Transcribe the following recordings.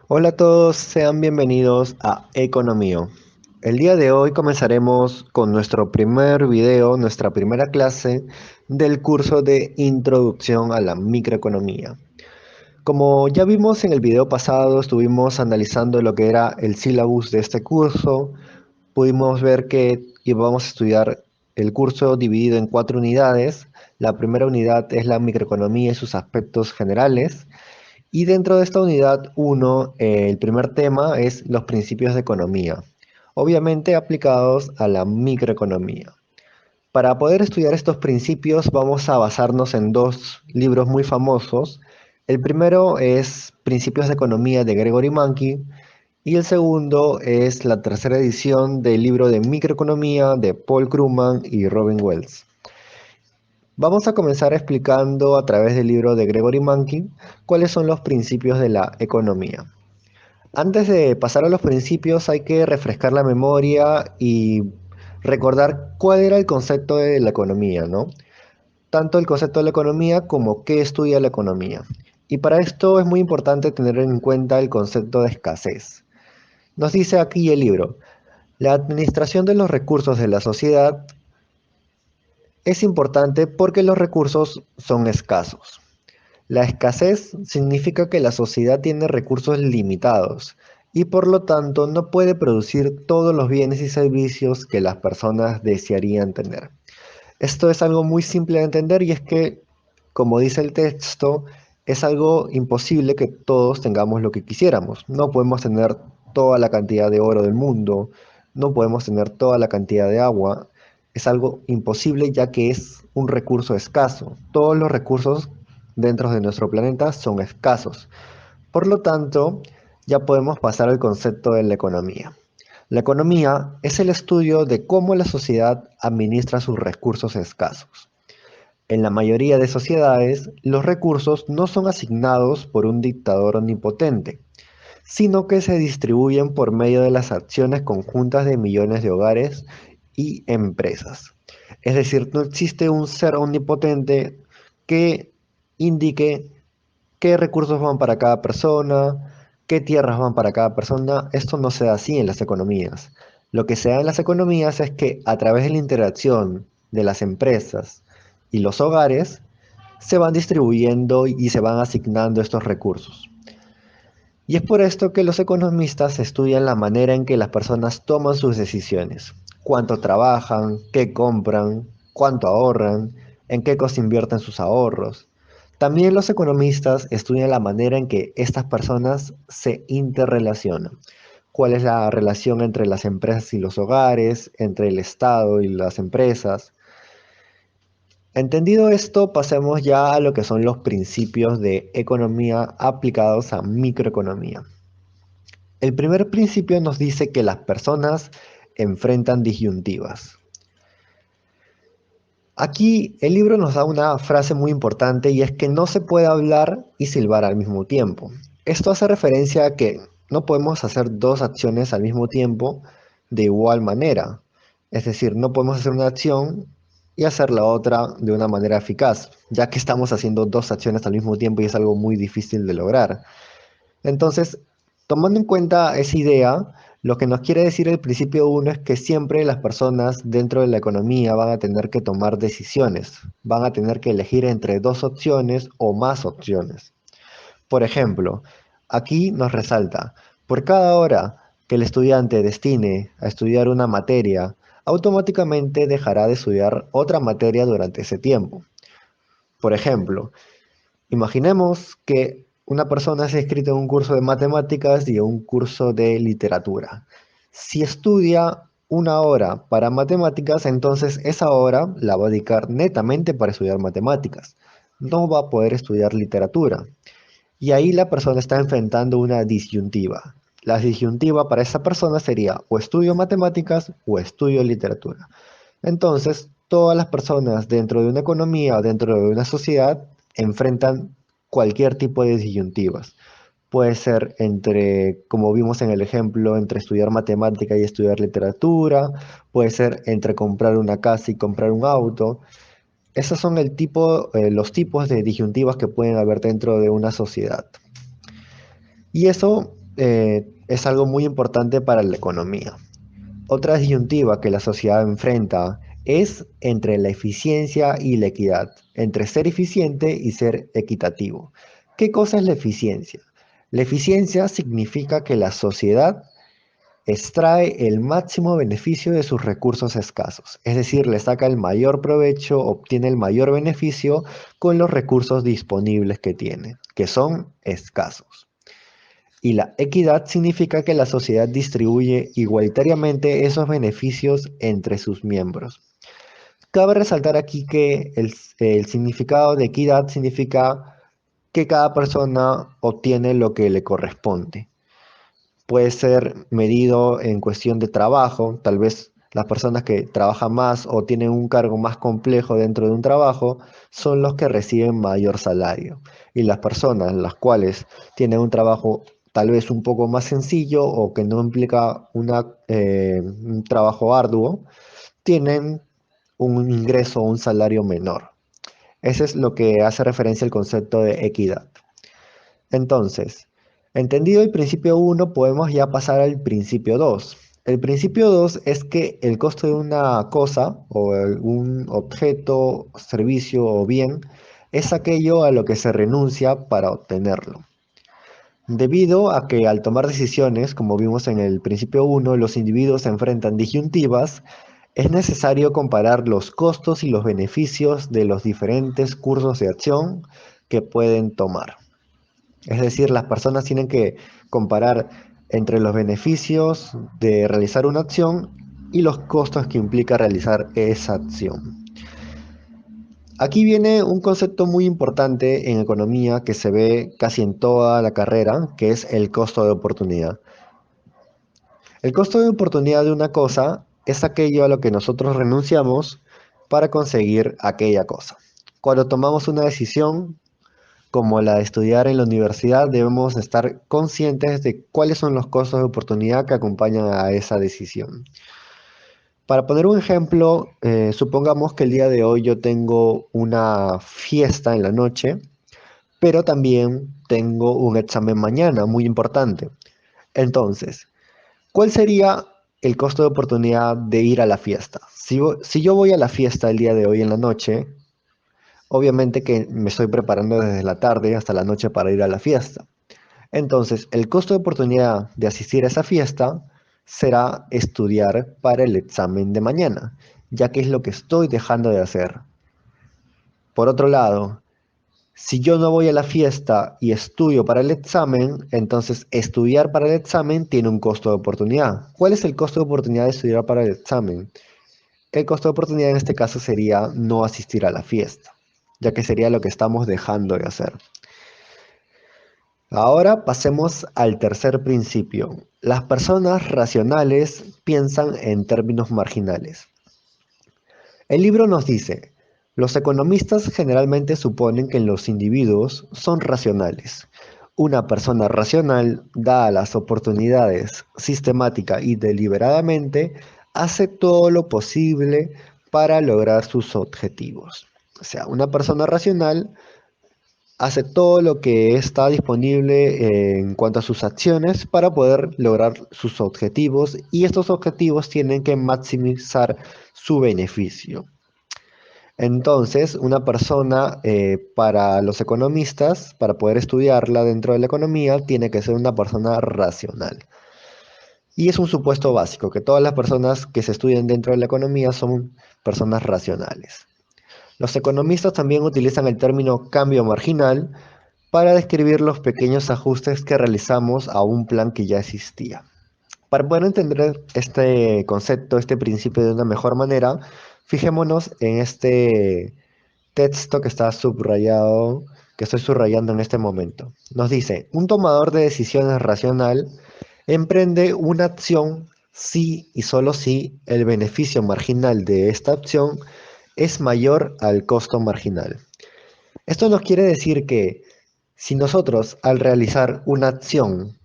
Hola a todos, sean bienvenidos a Economía. El día de hoy comenzaremos con nuestro primer video, nuestra primera clase del curso de Introducción a la Microeconomía. Como ya vimos en el video pasado, estuvimos analizando lo que era el sílabus de este curso. Pudimos ver que íbamos a estudiar el curso dividido en 4 unidades. La primera unidad es la microeconomía y sus aspectos generales. Y dentro de esta unidad 1, el primer tema es los principios de economía, obviamente aplicados a la microeconomía. Para poder estudiar estos principios vamos a basarnos en dos libros muy famosos. El primero es Principios de Economía de Gregory Mankiw y el segundo es la tercera edición del libro de Microeconomía de Paul Krugman y Robin Wells. Vamos a comenzar explicando a través del libro de Gregory Mankiw cuáles son los principios de la economía. Antes de pasar a los principios hay que refrescar la memoria y recordar cuál era el concepto de la economía, ¿no? Tanto el concepto de la economía como qué estudia la economía. Y para esto es muy importante tener en cuenta el concepto de escasez. Nos dice aquí el libro, la administración de los recursos de la sociedad es importante porque los recursos son escasos. La escasez significa que la sociedad tiene recursos limitados y por lo tanto no puede producir todos los bienes y servicios que las personas desearían tener. Esto es algo muy simple de entender y es que, como dice el texto, es algo imposible que todos tengamos lo que quisiéramos. No podemos tener toda la cantidad de oro del mundo, no podemos tener toda la cantidad de agua. Es algo imposible ya que es un recurso escaso. Todos los recursos dentro de nuestro planeta son escasos. Por lo tanto, ya podemos pasar al concepto de la economía. La economía es el estudio de cómo la sociedad administra sus recursos escasos. En la mayoría de sociedades, los recursos no son asignados por un dictador omnipotente, sino que se distribuyen por medio de las acciones conjuntas de millones de hogares y empresas. Es decir, no existe un ser omnipotente que indique qué recursos van para cada persona, qué tierras van para cada persona. Esto no se da así en las economías. Lo que se da en las economías es que a través de la interacción de las empresas y los hogares, se van distribuyendo y se van asignando estos recursos. Y es por esto que los economistas estudian la manera en que las personas toman sus decisiones, cuánto trabajan, qué compran, cuánto ahorran, en qué cosas invierten sus ahorros. También los economistas estudian la manera en que estas personas se interrelacionan, cuál es la relación entre las empresas y los hogares, entre el Estado y las empresas. Entendido esto, pasemos ya a lo que son los principios de economía aplicados a microeconomía. El primer principio nos dice que las personas enfrentan disyuntivas. Aquí el libro nos da una frase muy importante y es que no se puede hablar y silbar al mismo tiempo. Esto hace referencia a que no podemos hacer dos acciones al mismo tiempo de igual manera. Es decir, no podemos hacer una acción y hacer la otra de una manera eficaz, ya que estamos haciendo dos acciones al mismo tiempo y es algo muy difícil de lograr. Entonces, tomando en cuenta esa idea, lo que nos quiere decir el principio uno es que siempre las personas dentro de la economía van a tener que tomar decisiones, van a tener que elegir entre dos opciones o más opciones. Por ejemplo, aquí nos resalta, por cada hora que el estudiante destine a estudiar una materia, automáticamente dejará de estudiar otra materia durante ese tiempo. Por ejemplo, imaginemos que una persona se ha inscrito en un curso de matemáticas y en un curso de literatura. Si estudia una hora para matemáticas, entonces esa hora la va a dedicar netamente para estudiar matemáticas. No va a poder estudiar literatura. Y ahí la persona está enfrentando una disyuntiva. La disyuntiva para esa persona sería o estudio matemáticas o estudio literatura. Entonces, todas las personas dentro de una economía o dentro de una sociedad enfrentan cualquier tipo de disyuntivas. Puede ser entre, como vimos en el ejemplo, entre estudiar matemática y estudiar literatura, puede ser entre comprar una casa y comprar un auto. Esos son los tipos de disyuntivas que pueden haber dentro de una sociedad. Y eso es algo muy importante para la economía. Otra disyuntiva que la sociedad enfrenta es entre la eficiencia y la equidad, entre ser eficiente y ser equitativo. ¿Qué cosa es la eficiencia? La eficiencia significa que la sociedad extrae el máximo beneficio de sus recursos escasos, es decir, le saca el mayor provecho, obtiene el mayor beneficio con los recursos disponibles que tiene, que son escasos. Y la equidad significa que la sociedad distribuye igualitariamente esos beneficios entre sus miembros. Cabe resaltar aquí que el significado de equidad significa que cada persona obtiene lo que le corresponde. Puede ser medido en cuestión de trabajo, tal vez las personas que trabajan más o tienen un cargo más complejo dentro de un trabajo son los que reciben mayor salario. Y las personas las cuales tienen un trabajo tal vez un poco más sencillo o que no implica un trabajo arduo, tienen un ingreso o un salario menor. Ese es lo que hace referencia al concepto de equidad. Entonces, entendido el principio uno, podemos ya pasar al principio 2. El principio 2 es que el costo de una cosa o un objeto, servicio o bien es aquello a lo que se renuncia para obtenerlo. Debido a que al tomar decisiones, como vimos en el principio uno, los individuos se enfrentan disyuntivas, es necesario comparar los costos y los beneficios de los diferentes cursos de acción que pueden tomar. Es decir, las personas tienen que comparar entre los beneficios de realizar una acción y los costos que implica realizar esa acción. Aquí viene un concepto muy importante en economía que se ve casi en toda la carrera, que es el costo de oportunidad. El costo de oportunidad de una cosa es aquello a lo que nosotros renunciamos para conseguir aquella cosa. Cuando tomamos una decisión, como la de estudiar en la universidad, debemos estar conscientes de cuáles son los costos de oportunidad que acompañan a esa decisión. Para poner un ejemplo, supongamos que el día de hoy yo tengo una fiesta en la noche, pero también tengo un examen mañana muy importante. Entonces, ¿cuál sería el costo de oportunidad de ir a la fiesta? Si yo voy a la fiesta el día de hoy en la noche, obviamente que me estoy preparando desde la tarde hasta la noche para ir a la fiesta. Entonces, el costo de oportunidad de asistir a esa fiesta será estudiar para el examen de mañana, ya que es lo que estoy dejando de hacer. Por otro lado, si yo no voy a la fiesta y estudio para el examen, entonces estudiar para el examen tiene un costo de oportunidad. ¿Cuál es el costo de oportunidad de estudiar para el examen? El costo de oportunidad en este caso sería no asistir a la fiesta, ya que sería lo que estamos dejando de hacer. Ahora pasemos al tercer principio. Las personas racionales piensan en términos marginales. El libro nos dice, los economistas generalmente suponen que los individuos son racionales. Una persona racional, dadas las oportunidades, sistemática y deliberadamente, hace todo lo posible para lograr sus objetivos. O sea, una persona racional hace todo lo que está disponible en cuanto a sus acciones para poder lograr sus objetivos y estos objetivos tienen que maximizar su beneficio. Entonces, una persona para los economistas, para poder estudiarla dentro de la economía, tiene que ser una persona racional. Y es un supuesto básico, que todas las personas que se estudian dentro de la economía son personas racionales. Los economistas también utilizan el término cambio marginal para describir los pequeños ajustes que realizamos a un plan que ya existía. Para poder entender este concepto, este principio de una mejor manera, fijémonos en este texto que está subrayado, que estoy subrayando en este momento. Nos dice, un tomador de decisiones racional emprende una acción si y solo si el beneficio marginal de esta acción es mayor al costo marginal. Esto nos quiere decir que si nosotros al realizar una acción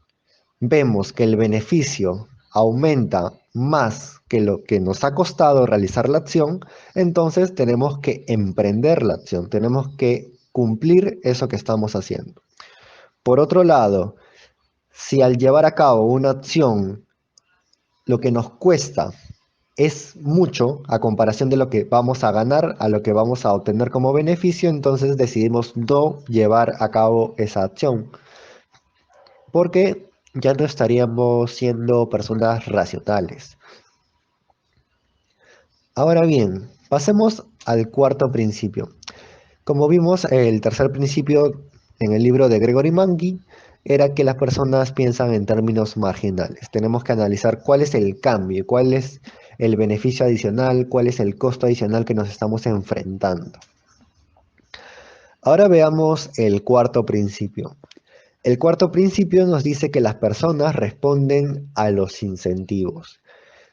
vemos que el beneficio aumenta más que lo que nos ha costado realizar la acción, entonces tenemos que emprender la acción, tenemos que cumplir eso que estamos haciendo. Por otro lado, Si al llevar a cabo una acción lo que nos cuesta es mucho a comparación de lo que vamos a ganar, a lo que vamos a obtener como beneficio, entonces decidimos no llevar a cabo esa acción, porque ya no estaríamos siendo personas racionales. Ahora bien, pasemos al cuarto principio. Como vimos, el tercer principio en el libro de Gregory Mangi era que las personas piensan en términos marginales. Tenemos que analizar cuál es el cambio, cuál es el beneficio adicional, cuál es el costo adicional que nos estamos enfrentando. Ahora veamos el cuarto principio. El cuarto principio nos dice que las personas responden a los incentivos.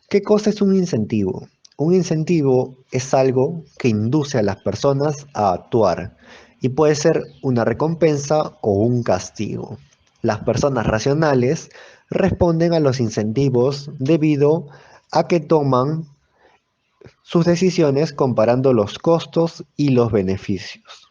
¿Qué cosa es un incentivo? Un incentivo es algo que induce a las personas a actuar y puede ser una recompensa o un castigo. Las personas racionales responden a los incentivos debido a que toman sus decisiones comparando los costos y los beneficios.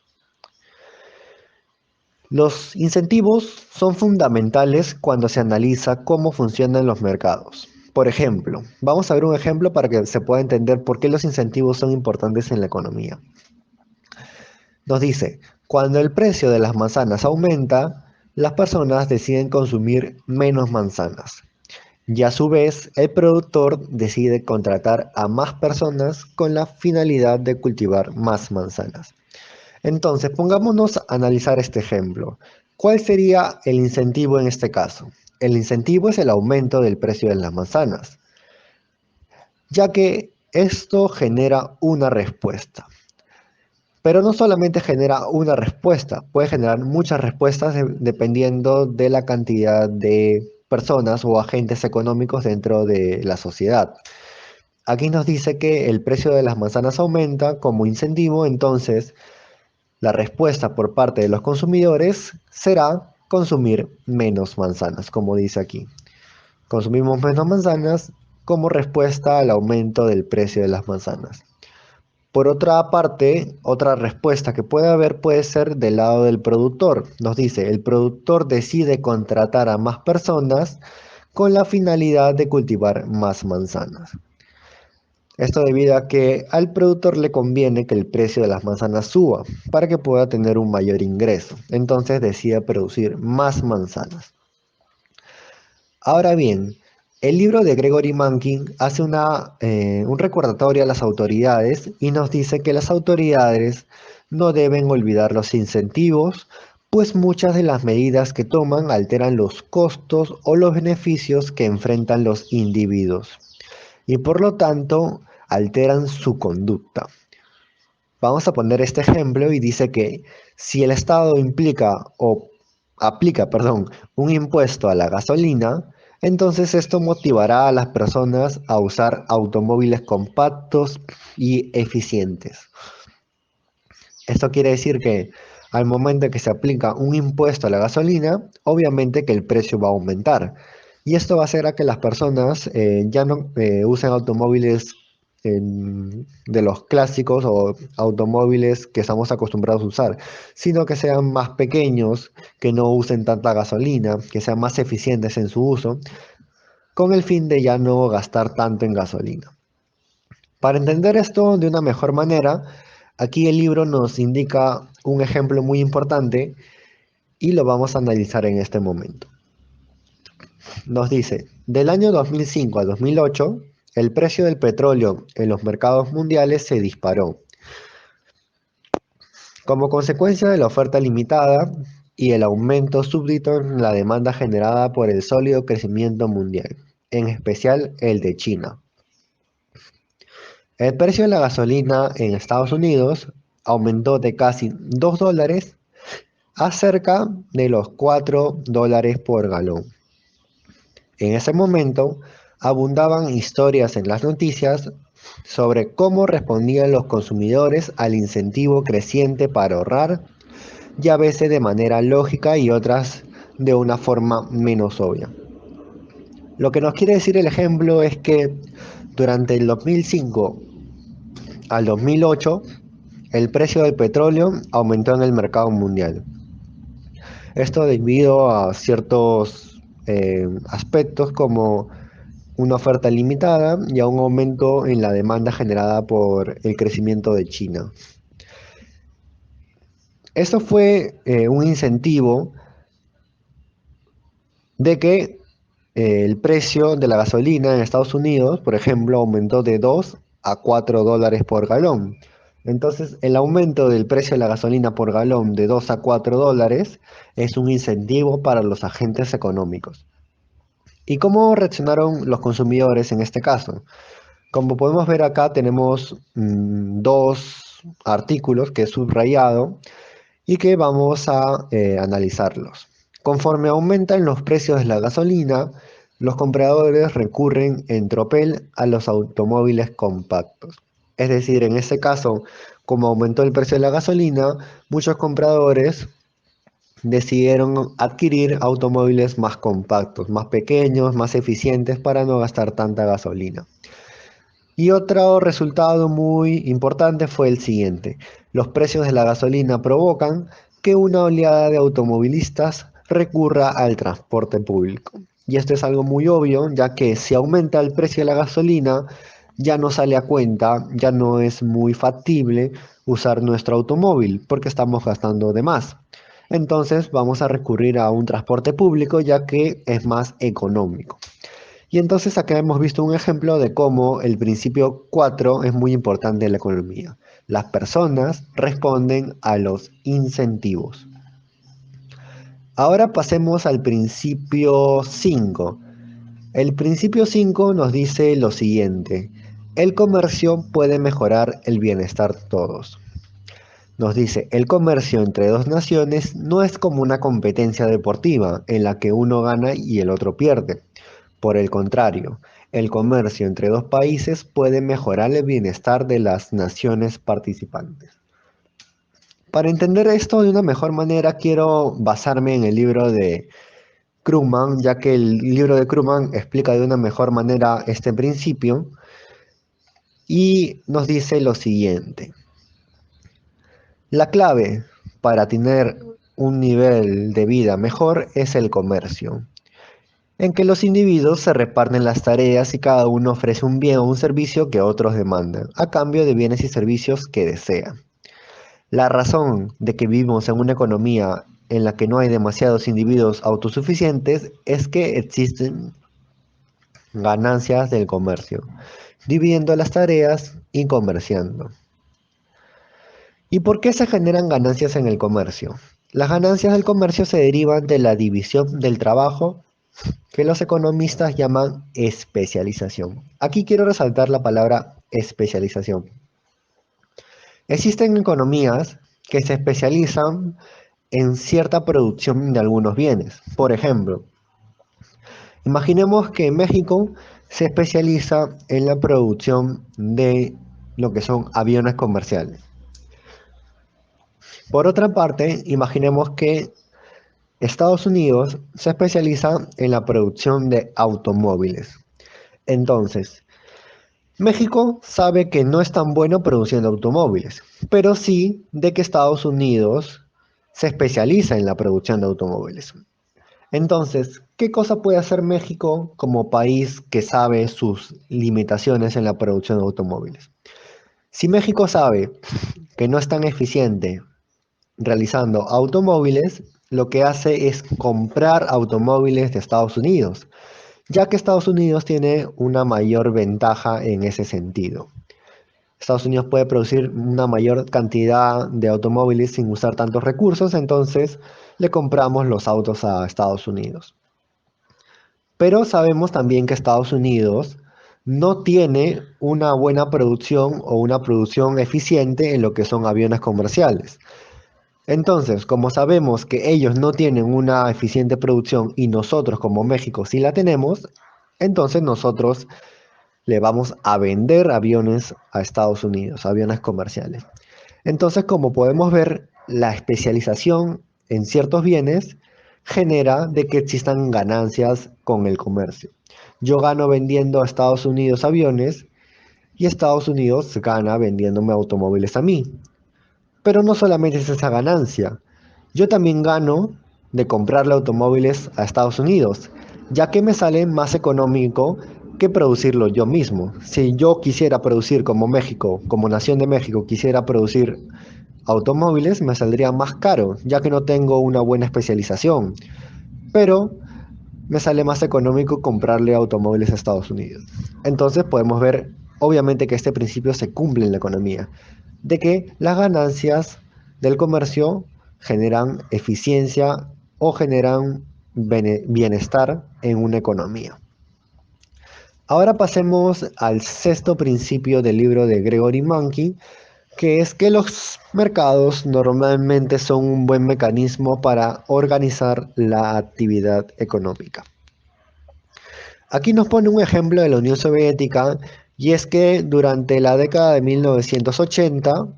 Los incentivos son fundamentales cuando se analiza cómo funcionan los mercados. Por ejemplo, vamos a ver un ejemplo para que se pueda entender por qué los incentivos son importantes en la economía. Nos dice, cuando el precio de las manzanas aumenta, las personas deciden consumir menos manzanas. Y a su vez, el productor decide contratar a más personas con la finalidad de cultivar más manzanas. Entonces, pongámonos a analizar este ejemplo. ¿Cuál sería el incentivo en este caso? El incentivo es el aumento del precio de las manzanas, ya que esto genera una respuesta. Pero no solamente genera una respuesta, puede generar muchas respuestas dependiendo de la cantidad de personas o agentes económicos dentro de la sociedad. Aquí nos dice que el precio de las manzanas aumenta como incentivo, entonces la respuesta por parte de los consumidores será consumir menos manzanas, como dice aquí. Consumimos menos manzanas como respuesta al aumento del precio de las manzanas. Por otra parte, otra respuesta que puede haber puede ser del lado del productor. Nos dice, el productor decide contratar a más personas con la finalidad de cultivar más manzanas. Esto debido a que al productor le conviene que el precio de las manzanas suba para que pueda tener un mayor ingreso. Entonces decide producir más manzanas. Ahora bien, el libro de Gregory Mankin hace un recordatorio a las autoridades y nos dice que las autoridades no deben olvidar los incentivos, pues muchas de las medidas que toman alteran los costos o los beneficios que enfrentan los individuos y por lo tanto alteran su conducta. Vamos a poner este ejemplo y dice que si el Estado aplica, un impuesto a la gasolina, entonces esto motivará a las personas a usar automóviles compactos y eficientes. Esto quiere decir que al momento que se aplica un impuesto a la gasolina, obviamente que el precio va a aumentar. Y esto va a hacer a que las personas ya no usen automóviles de los clásicos o automóviles que estamos acostumbrados a usar, sino que sean más pequeños, que no usen tanta gasolina, que sean más eficientes en su uso, con el fin de ya no gastar tanto en gasolina. Para entender esto de una mejor manera, aquí el libro nos indica un ejemplo muy importante y lo vamos a analizar en este momento. Nos dice, del año 2005 a 2008, el precio del petróleo en los mercados mundiales se disparó. Como consecuencia de la oferta limitada y el aumento súbito en la demanda generada por el sólido crecimiento mundial, en especial el de China. El precio de la gasolina en Estados Unidos aumentó de casi $2 a cerca de los $4 por galón. En ese momento abundaban historias en las noticias sobre cómo respondían los consumidores al incentivo creciente para ahorrar, y a veces de manera lógica y otras de una forma menos obvia. Lo que nos quiere decir el ejemplo es que durante el 2005 al 2008, el precio del petróleo aumentó en el mercado mundial. Esto debido a ciertos aspectos como una oferta limitada y a un aumento en la demanda generada por el crecimiento de China. Esto fue un incentivo de que el precio de la gasolina en Estados Unidos, por ejemplo, aumentó de 2 a 4 dólares por galón. Entonces, el aumento del precio de la gasolina por galón de 2 a 4 dólares es un incentivo para los agentes económicos. ¿Y cómo reaccionaron los consumidores en este caso? Como podemos ver acá, tenemos dos artículos que he subrayado y que vamos a analizarlos. Conforme aumentan los precios de la gasolina, los compradores recurren en tropel a los automóviles compactos. Es decir, en este caso, como aumentó el precio de la gasolina, muchos compradores decidieron adquirir automóviles más compactos, más pequeños, más eficientes para no gastar tanta gasolina. Y otro resultado muy importante fue el siguiente. Los precios de la gasolina provocan que una oleada de automovilistas recurra al transporte público. Y esto es algo muy obvio, ya que si aumenta el precio de la gasolina, ya no sale a cuenta, ya no es muy factible usar nuestro automóvil porque estamos gastando de más. Entonces vamos a recurrir a un transporte público ya que es más económico. Y entonces acá hemos visto un ejemplo de cómo el principio 4 es muy importante en la economía. Las personas responden a los incentivos. Ahora pasemos al principio 5. El principio 5 nos dice lo siguiente. El comercio puede mejorar el bienestar de todos. Nos dice, el comercio entre dos naciones no es como una competencia deportiva en la que uno gana y el otro pierde. Por el contrario, el comercio entre dos países puede mejorar el bienestar de las naciones participantes. Para entender esto de una mejor manera, quiero basarme en el libro de Krugman, ya que el libro de Krugman explica de una mejor manera este principio y nos dice lo siguiente. La clave para tener un nivel de vida mejor es el comercio, en que los individuos se reparten las tareas y cada uno ofrece un bien o un servicio que otros demandan, a cambio de bienes y servicios que desean. La razón de que vivimos en una economía en la que no hay demasiados individuos autosuficientes es que existen ganancias del comercio, dividiendo las tareas y comerciando. ¿Y por qué se generan ganancias en el comercio? Las ganancias del comercio se derivan de la división del trabajo que los economistas llaman especialización. Aquí quiero resaltar la palabra especialización. Existen economías que se especializan en cierta producción de algunos bienes. Por ejemplo, imaginemos que México se especializa en la producción de lo que son aviones comerciales. Por otra parte, imaginemos que Estados Unidos se especializa en la producción de automóviles. Entonces, México sabe que no es tan bueno produciendo automóviles, pero sí de que Estados Unidos se especializa en la producción de automóviles. Entonces, ¿qué cosa puede hacer México como país que sabe sus limitaciones en la producción de automóviles? Si México sabe que no es tan eficiente realizando automóviles, lo que hace es comprar automóviles de Estados Unidos, ya que Estados Unidos tiene una mayor ventaja en ese sentido. Estados Unidos puede producir una mayor cantidad de automóviles sin usar tantos recursos, entonces le compramos los autos a Estados Unidos. Pero sabemos también que Estados Unidos no tiene una buena producción o una producción eficiente en lo que son aviones comerciales. Entonces, como sabemos que ellos no tienen una eficiente producción y nosotros como México sí la tenemos, entonces nosotros le vamos a vender aviones a Estados Unidos, aviones comerciales. Entonces, como podemos ver, la especialización en ciertos bienes genera de que existan ganancias con el comercio. Yo gano vendiendo a Estados Unidos aviones y Estados Unidos gana vendiéndome automóviles a mí. Pero no solamente es esa ganancia, yo también gano de comprarle automóviles a Estados Unidos, ya que me sale más económico que producirlo yo mismo. Si yo quisiera producir como México, como Nación de México, quisiera producir automóviles, me saldría más caro, ya que no tengo una buena especialización, pero me sale más económico comprarle automóviles a Estados Unidos. Entonces podemos ver, obviamente, que este principio se cumple en la economía, de que las ganancias del comercio generan eficiencia o generan bienestar en una economía. Ahora pasemos al sexto principio del libro de Gregory Mankiw, que es que los mercados normalmente son un buen mecanismo para organizar la actividad económica. Aquí nos pone un ejemplo de la Unión Soviética, y es que durante la década de 1980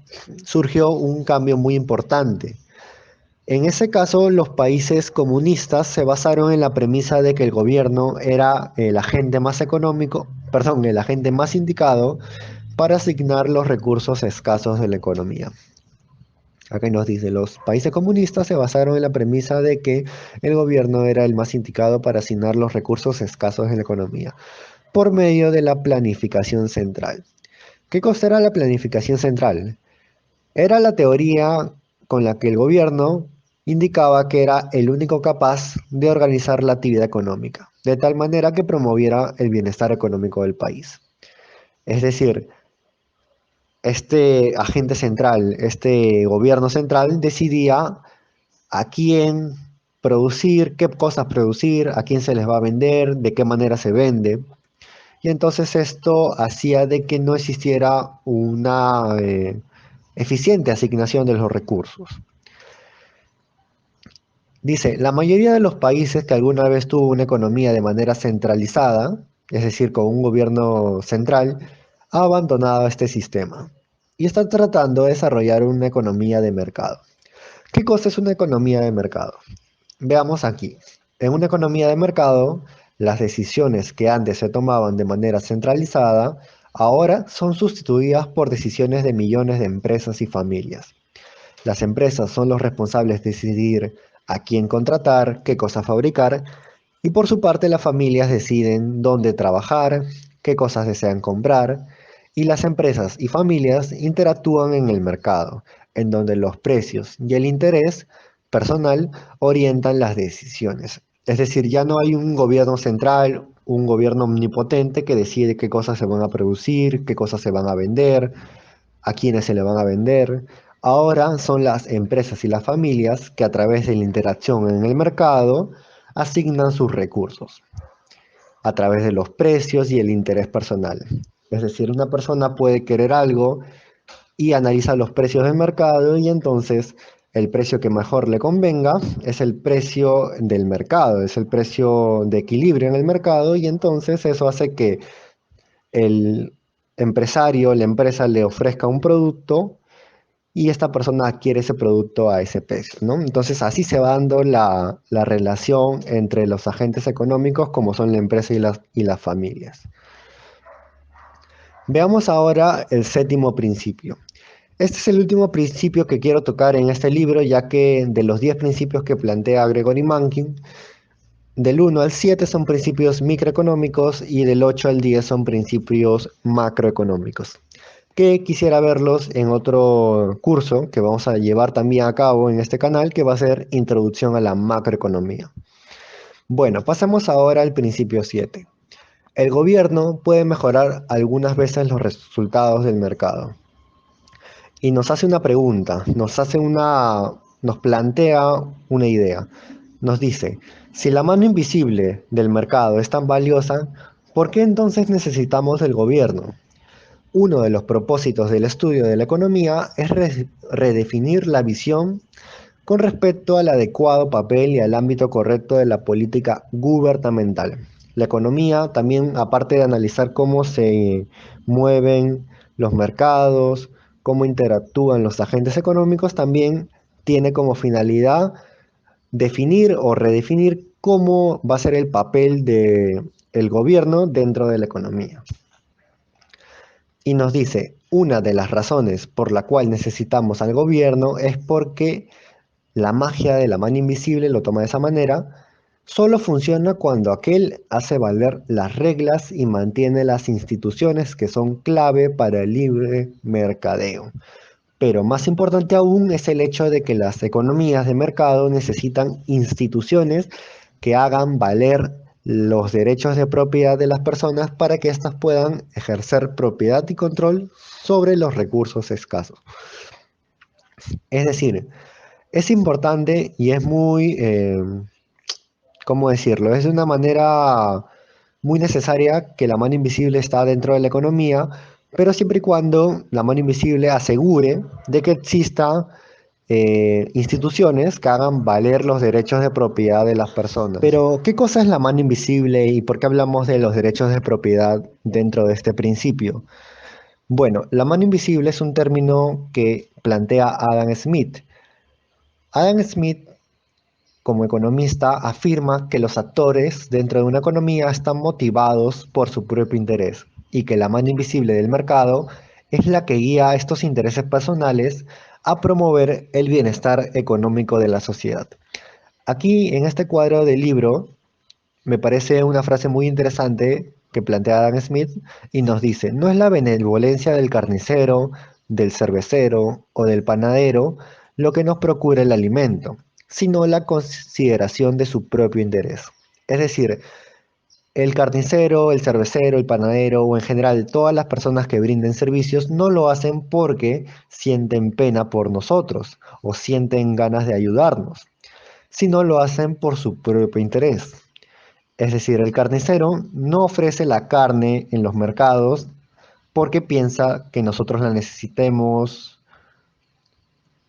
surgió un cambio muy importante. En ese caso, los países comunistas se basaron en la premisa de que el gobierno era el agente más económico, perdón, el agente más indicado para asignar los recursos escasos de la economía. Acá nos dice, los países comunistas se basaron en la premisa de que el gobierno era el más indicado para asignar los recursos escasos de la economía, por medio de la planificación central. ¿Qué cosa era la planificación central? Era la teoría con la que el gobierno indicaba que era el único capaz de organizar la actividad económica, de tal manera que promoviera el bienestar económico del país. Es decir, este agente central, este gobierno central decidía a quién producir, qué cosas producir, a quién se les va a vender, de qué manera se vende. Y entonces esto hacía de que no existiera una eficiente asignación de los recursos. Dice, la mayoría de los países que alguna vez tuvo una economía de manera centralizada, es decir, con un gobierno central, ha abandonado este sistema y está tratando de desarrollar una economía de mercado. ¿Qué cosa es una economía de mercado? Veamos aquí. En una economía de mercado, las decisiones que antes se tomaban de manera centralizada, ahora son sustituidas por decisiones de millones de empresas y familias. Las empresas son los responsables de decidir a quién contratar, qué cosa fabricar, y por su parte las familias deciden dónde trabajar, qué cosas desean comprar, y las empresas y familias interactúan en el mercado, en donde los precios y el interés personal orientan las decisiones. Es decir, ya no hay un gobierno central, un gobierno omnipotente que decide qué cosas se van a producir, qué cosas se van a vender, a quiénes se le van a vender. Ahora son las empresas y las familias que a través de la interacción en el mercado asignan sus recursos a través de los precios y el interés personal. Es decir, una persona puede querer algo y analiza los precios del mercado y entonces el precio que mejor le convenga es el precio del mercado, es el precio de equilibrio en el mercado, y entonces eso hace que el empresario, la empresa le ofrezca un producto y esta persona adquiere ese producto a ese precio, ¿no? Entonces así se va dando la relación entre los agentes económicos como son la empresa y las familias. Veamos ahora el séptimo principio. Este es el último principio que quiero tocar en este libro, ya que de los 10 principios que plantea Gregory Mankiw, del 1 al 7 son principios microeconómicos y del 8 al 10 son principios macroeconómicos, que quisiera verlos en otro curso que vamos a llevar también a cabo en este canal, que va a ser Introducción a la Macroeconomía. Bueno, pasemos ahora al principio 7. El gobierno puede mejorar algunas veces los resultados del mercado. Y nos hace una pregunta, nos plantea una idea. Nos dice, si la mano invisible del mercado es tan valiosa, ¿por qué entonces necesitamos el gobierno? Uno de los propósitos del estudio de la economía es redefinir la visión con respecto al adecuado papel y al ámbito correcto de la política gubernamental. La economía también, aparte de analizar cómo se mueven los mercados, cómo interactúan los agentes económicos, también tiene como finalidad definir o redefinir cómo va a ser el papel del gobierno dentro de la economía. Y nos dice, una de las razones por la cual necesitamos al gobierno es porque la magia de la mano invisible lo toma de esa manera, Solo funciona cuando aquel hace valer las reglas y mantiene las instituciones que son clave para el libre mercadeo. Pero más importante aún es el hecho de que las economías de mercado necesitan instituciones que hagan valer los derechos de propiedad de las personas para que éstas puedan ejercer propiedad y control sobre los recursos escasos. Es decir, es importante y es muy, ¿cómo decirlo? Es de una manera muy necesaria que la mano invisible está dentro de la economía, pero siempre y cuando la mano invisible asegure de que exista instituciones que hagan valer los derechos de propiedad de las personas. Pero, ¿qué cosa es la mano invisible y por qué hablamos de los derechos de propiedad dentro de este principio? Bueno, la mano invisible es un término que plantea Adam Smith. Adam Smith, como economista, afirma que los actores dentro de una economía están motivados por su propio interés y que la mano invisible del mercado es la que guía a estos intereses personales a promover el bienestar económico de la sociedad. Aquí, en este cuadro del libro, me parece una frase muy interesante que plantea Adam Smith y nos dice, no es la benevolencia del carnicero, del cervecero o del panadero lo que nos procura el alimento, sino la consideración de su propio interés. Es decir, el carnicero, el cervecero, el panadero o en general todas las personas que brinden servicios no lo hacen porque sienten pena por nosotros o sienten ganas de ayudarnos, sino lo hacen por su propio interés. Es decir, el carnicero no ofrece la carne en los mercados porque piensa que nosotros la necesitemos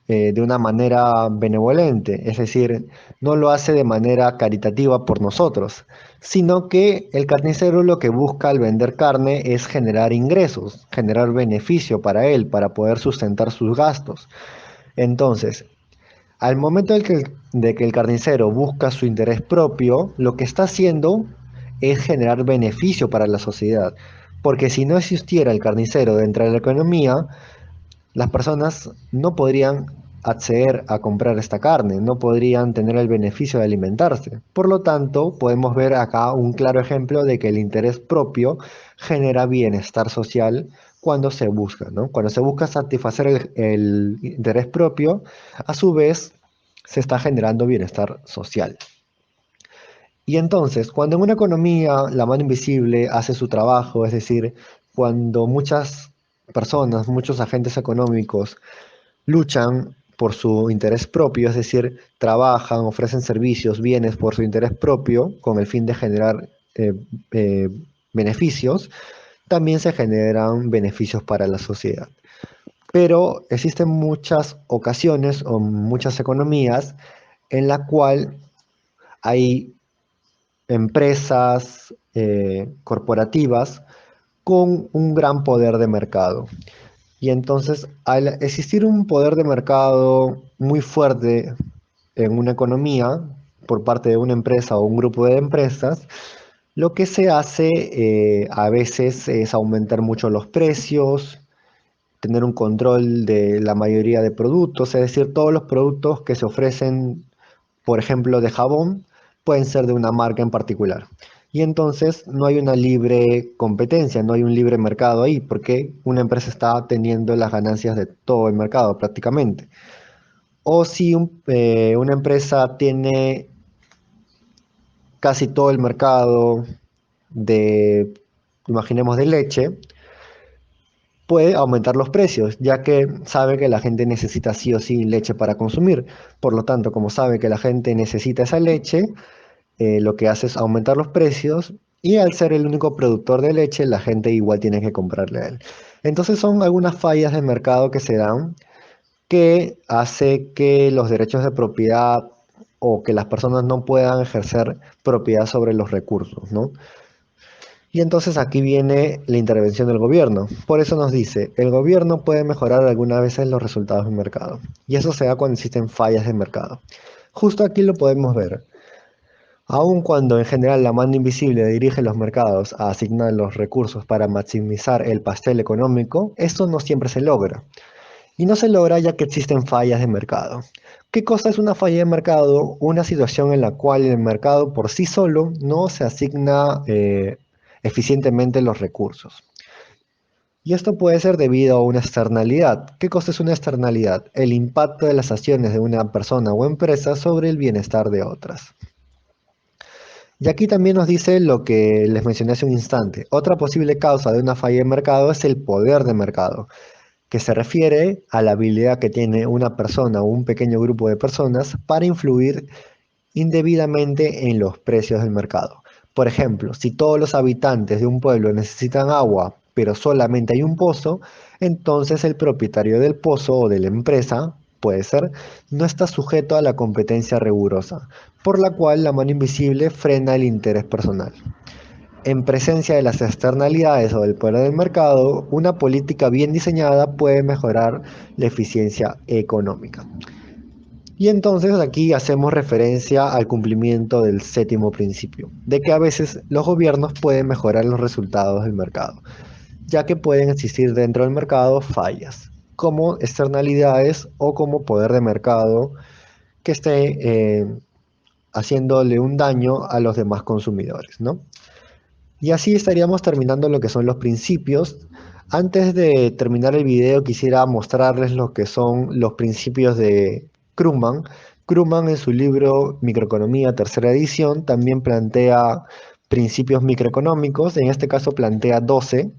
de una manera benevolente, es decir, no lo hace de manera caritativa por nosotros, sino que el carnicero lo que busca al vender carne es generar ingresos, generar beneficio para él, para poder sustentar sus gastos. Entonces, al momento de que el carnicero busca su interés propio, lo que está haciendo es generar beneficio para la sociedad. Porque si no existiera el carnicero dentro de la economía, las personas no podrían acceder a comprar esta carne, no podrían tener el beneficio de alimentarse. Por lo tanto, podemos ver acá un claro ejemplo de que el interés propio genera bienestar social cuando se busca, ¿no? Cuando se busca satisfacer el interés propio, a su vez se está generando bienestar social. Y entonces, cuando en una economía la mano invisible hace su trabajo, es decir, cuando muchas personas, muchos agentes económicos luchan por su interés propio, es decir, trabajan, ofrecen servicios, bienes por su interés propio, con el fin de generar eh, eh, beneficios, también se generan beneficios para la sociedad. Pero existen muchas ocasiones o muchas economías en la cual hay empresas corporativas con un gran poder de mercado. Y entonces, al existir un poder de mercado muy fuerte en una economía por parte de una empresa o un grupo de empresas, lo que se hace a veces es aumentar mucho los precios, tener un control de la mayoría de productos, es decir, todos los productos que se ofrecen, por ejemplo, de jabón, pueden ser de una marca en particular. Y entonces no hay una libre competencia, no hay un libre mercado ahí, porque una empresa está teniendo las ganancias de todo el mercado prácticamente. O si una empresa tiene casi todo el mercado de, imaginemos, de leche, puede aumentar los precios, ya que sabe que la gente necesita sí o sí leche para consumir. Por lo tanto, como sabe que la gente necesita esa leche, lo que hace es aumentar los precios y al ser el único productor de leche, la gente igual tiene que comprarle a él. Entonces son algunas fallas de mercado que se dan que hace que los derechos de propiedad o que las personas no puedan ejercer propiedad sobre los recursos, ¿no? Y entonces aquí viene la intervención del gobierno. Por eso nos dice, el gobierno puede mejorar algunas veces los resultados del mercado. Y eso se da cuando existen fallas de mercado. Justo aquí lo podemos ver. Aun cuando en general la mano invisible dirige los mercados a asignar los recursos para maximizar el pastel económico, esto no siempre se logra. y no se logra ya que existen fallas de mercado. ¿Qué cosa es una falla de mercado? Una situación en la cual el mercado por sí solo no se asigna eficientemente los recursos. Y esto puede ser debido a una externalidad. ¿Qué cosa es una externalidad? El impacto de las acciones de una persona o empresa sobre el bienestar de otras. Y aquí también nos dice lo que les mencioné hace un instante. Otra posible causa de una falla de mercado es el poder de mercado, que se refiere a la habilidad que tiene una persona o un pequeño grupo de personas para influir indebidamente en los precios del mercado. Por ejemplo, si todos los habitantes de un pueblo necesitan agua, pero solamente hay un pozo, entonces el propietario del pozo o de la empresa, puede ser, no está sujeto a la competencia rigurosa, por la cual la mano invisible frena el interés personal. En presencia de las externalidades o del poder del mercado, una política bien diseñada puede mejorar la eficiencia económica. Y entonces aquí hacemos referencia al cumplimiento del séptimo principio, de que a veces los gobiernos pueden mejorar los resultados del mercado, ya que pueden existir dentro del mercado fallas, como externalidades o como poder de mercado que esté haciéndole un daño a los demás consumidores, ¿no? Y así estaríamos terminando lo que son los principios. Antes de terminar el video quisiera mostrarles lo que son los principios de Krugman. Krugman en su libro Microeconomía, tercera edición, también plantea principios microeconómicos. En este caso plantea 12.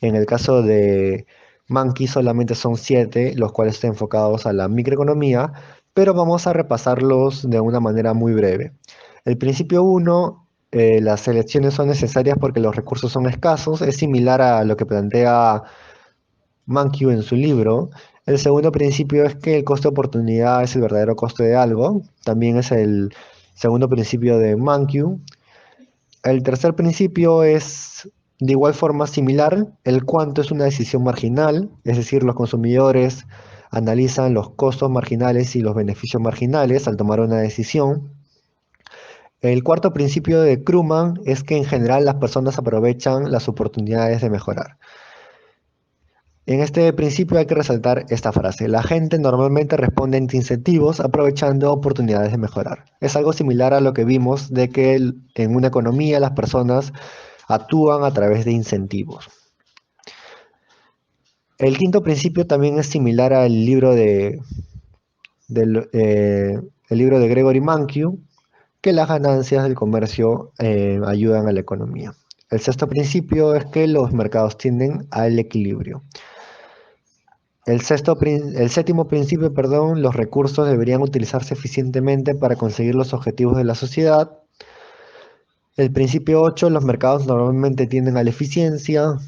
En el caso de Mankey solamente son 7, los cuales están enfocados a la microeconomía, pero vamos a repasarlos de una manera muy breve. El principio 1, las elecciones son necesarias porque los recursos son escasos, es similar a lo que plantea Mankiw en su libro. El segundo principio es que el costo de oportunidad es el verdadero costo de algo, también es el segundo principio de Mankiw. El tercer principio es de igual forma similar, el cuánto es una decisión marginal, es decir, los consumidores analizan los costos marginales y los beneficios marginales al tomar una decisión. El cuarto principio de Krugman es que en general las personas aprovechan las oportunidades de mejorar. En este principio hay que resaltar esta frase: la gente normalmente responde ante incentivos aprovechando oportunidades de mejorar. Es algo similar a lo que vimos de que en una economía las personas actúan a través de incentivos. El quinto principio también es similar al libro el libro de Gregory Mankiw, que las ganancias del comercio ayudan a la economía. El sexto principio es que los mercados tienden al equilibrio. El séptimo principio, perdón, los recursos deberían utilizarse eficientemente para conseguir los objetivos de la sociedad. El principio 8, los mercados normalmente tienden a la eficiencia.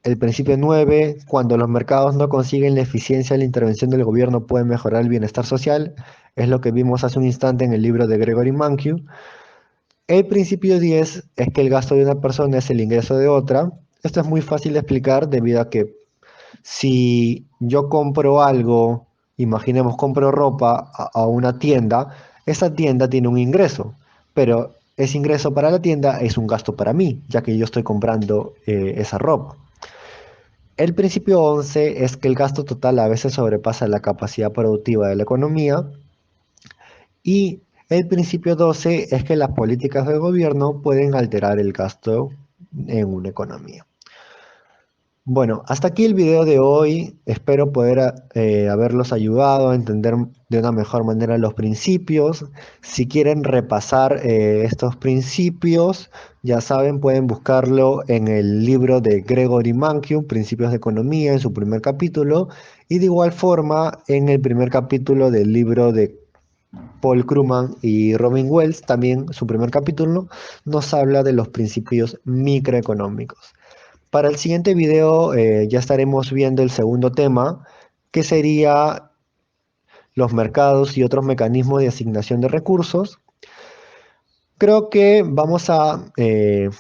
El principio 9, cuando los mercados no consiguen la eficiencia, la intervención del gobierno puede mejorar el bienestar social. Es lo que vimos hace un instante en el libro de Gregory Mankiw. El principio 10 es que el gasto de una persona es el ingreso de otra. Esto es muy fácil de explicar debido a que si yo compro algo, imaginemos compro ropa a una tienda, esa tienda tiene un ingreso, pero ese ingreso para la tienda es un gasto para mí, ya que yo estoy comprando esa ropa. El principio 11 es que el gasto total a veces sobrepasa la capacidad productiva de la economía. Y el principio 12 es que las políticas del gobierno pueden alterar el gasto en una economía. Bueno, hasta aquí el video de hoy. Espero poder haberlos ayudado a entender de una mejor manera los principios. Si quieren repasar estos principios, ya saben, pueden buscarlo en el libro de Gregory Mankiw, Principios de Economía, en su primer capítulo. Y de igual forma, en el primer capítulo del libro de Paul Krugman y Robin Wells, también su primer capítulo, nos habla de los principios microeconómicos. Para el siguiente video ya estaremos viendo el segundo tema, que sería los mercados y otros mecanismos de asignación de recursos. Creo que vamos a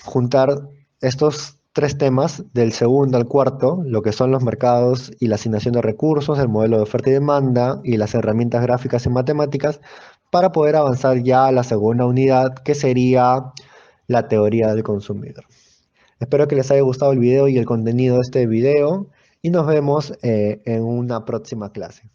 juntar estos tres temas del segundo al cuarto, lo que son los mercados y la asignación de recursos, el modelo de oferta y demanda y las herramientas gráficas y matemáticas, para poder avanzar ya a la segunda unidad, que sería la teoría del consumidor. Espero que les haya gustado el video y el contenido de este video y nos vemos en una próxima clase.